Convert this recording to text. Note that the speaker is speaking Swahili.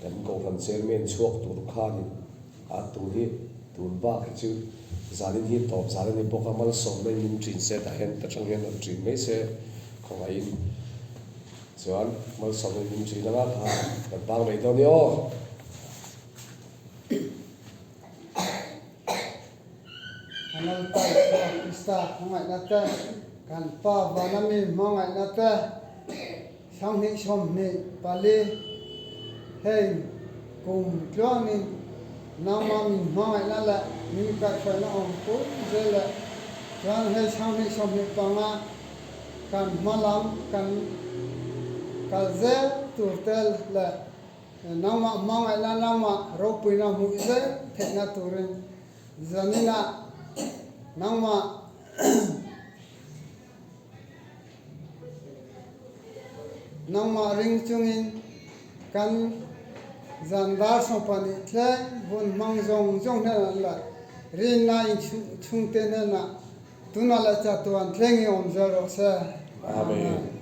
kan ko kan chairman chuak tur khan a tu hi tun ba ki chu zalin hi top zalin ni boka mal som mai min trin se ta hen ta chang hen trin mai se khong ai chuan mal som mai min trin nga tha kan bang mai do ni o anal tai ista ngai na ta kan pa banami ngai na ta sang ni som ni pali hey kum kloni nama min ngai na la ni ka fa na on ko zela ran hey sang ni som ni panga kan malam kan kalze turtel la nama ngai na nama ropina mu ze thena turin zanina nama nama ring chungin kan zandar sopani tle bun mangjong jong na la rin na chung te na tuna la cha tuan tlengi om zero sa amen